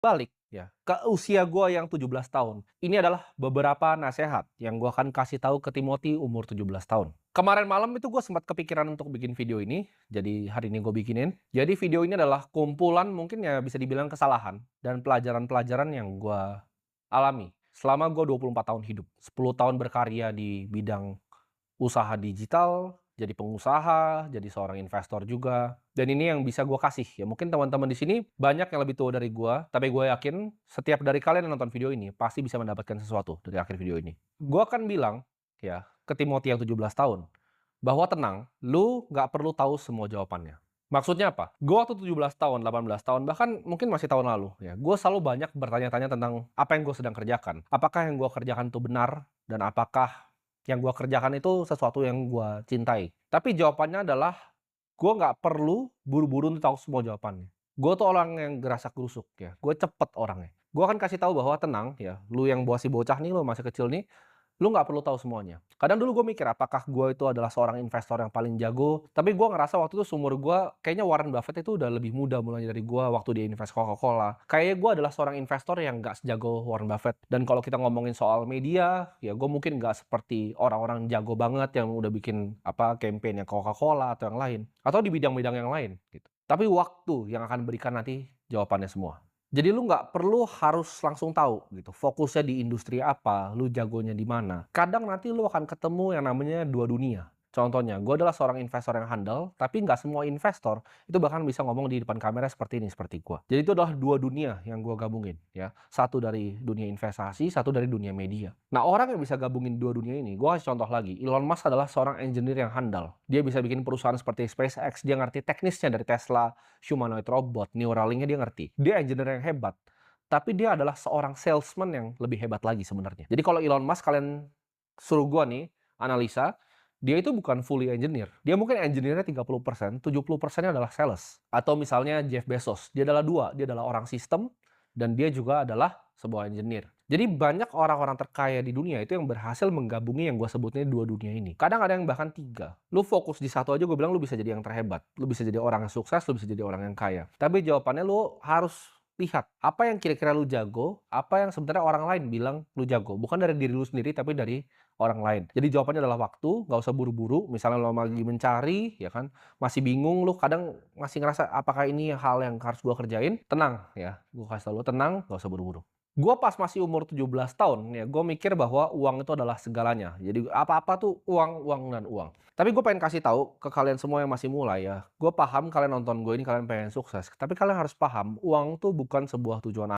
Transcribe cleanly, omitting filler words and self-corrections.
Balik ya, ke usia gua yang 17 tahun. Ini adalah beberapa nasihat yang gua akan kasih tahu ke Timothy umur 17 tahun. Kemarin malam itu gue sempat kepikiran untuk bikin video ini, jadi hari ini gue bikinin. Jadi video ini adalah kumpulan mungkin ya bisa dibilang kesalahan dan pelajaran-pelajaran yang gua alami selama gue 24 tahun hidup. 10 tahun berkarya di bidang usaha digital, jadi pengusaha, jadi seorang investor juga. Dan ini yang bisa gue kasih ya. Mungkin teman-teman di sini banyak yang lebih tua dari gue, tapi gue yakin setiap dari kalian yang nonton video ini pasti bisa mendapatkan sesuatu dari akhir video ini. Gue akan bilang ya ke Timothy yang 17 tahun bahwa tenang, lu nggak perlu tahu semua jawabannya. Maksudnya apa? Gue waktu 17 tahun, 18 tahun, bahkan mungkin masih tahun lalu ya, gue selalu banyak bertanya-tanya tentang apa yang gue sedang kerjakan. Apakah yang gue kerjakan itu benar dan apakah yang gue kerjakan itu sesuatu yang gue cintai. Tapi jawabannya adalah, gue nggak perlu buru-buru untuk tahu semua jawabannya. Gue tuh orang yang gerasak-gerusuk ya, gue cepet orangnya. Gue akan kasih tahu bahwa tenang ya, lu yang masih bocah nih, lu masih kecil nih, lu nggak perlu tahu semuanya. Kadang dulu gue mikir apakah gue itu adalah seorang investor yang paling jago, tapi gue ngerasa waktu itu seumur gue, kayaknya Warren Buffett itu udah lebih muda mulai dari gue waktu dia invest Coca-Cola. Kayaknya gue adalah seorang investor yang nggak sejago Warren Buffett. Dan kalau kita ngomongin soal media, ya gue mungkin nggak seperti orang-orang jago banget yang udah bikin apa campaign yang Coca-Cola atau yang lain. Atau di bidang-bidang yang lain gitu. Tapi waktu yang akan berikan nanti jawabannya semua. Jadi lu nggak perlu harus langsung tahu gitu, fokusnya di industri apa, lu jagonya di mana. Kadang nanti lu akan ketemu yang namanya dua dunia. Contohnya, gue adalah seorang investor yang handal, tapi nggak semua investor itu bahkan bisa ngomong di depan kamera seperti ini, seperti gue. Jadi itu adalah dua dunia yang gue gabungin, ya. Satu dari dunia investasi, satu dari dunia media. Nah, orang yang bisa gabungin dua dunia ini, gue kasih contoh lagi. Elon Musk adalah seorang engineer yang handal. Dia bisa bikin perusahaan seperti SpaceX, dia ngerti teknisnya dari Tesla, humanoid robot, Neuralink-nya dia ngerti. Dia engineer yang hebat. Tapi dia adalah seorang salesman yang lebih hebat lagi sebenarnya. Jadi kalau Elon Musk kalian suruh gua nih analisa, dia itu bukan fully engineer. Dia mungkin engineer-nya 30%, 70%-nya adalah sales. Atau misalnya Jeff Bezos, dia adalah dua, dia adalah orang sistem dan dia juga adalah sebuah engineer. Jadi banyak orang-orang terkaya di dunia itu yang berhasil menggabungi yang gue sebutnya dua dunia ini. Kadang ada yang bahkan tiga. Lu fokus di satu aja gue bilang lu bisa jadi yang terhebat. Lu bisa jadi orang yang sukses, lu bisa jadi orang yang kaya. Tapi jawabannya lu harus lihat apa yang kira-kira lu jago, apa yang sebenarnya orang lain bilang lu jago. Bukan dari diri lu sendiri tapi dari orang lain. Jadi jawabannya adalah waktu, nggak usah buru-buru. Misalnya lo lagi mencari, ya kan, masih bingung, lu kadang masih ngerasa apakah ini hal yang harus gua kerjain? Tenang ya, gua kasih tau lu tenang, nggak usah buru-buru. Gua pas masih umur 17 tahun ya, gue mikir bahwa uang itu adalah segalanya. Jadi apa-apa tuh uang, uang, dan uang. Tapi gue pengen kasih tahu ke kalian semua yang masih mulai ya. Gue paham kalian nonton gue ini kalian pengen sukses. Tapi kalian harus paham, uang tuh bukan sebuah tujuan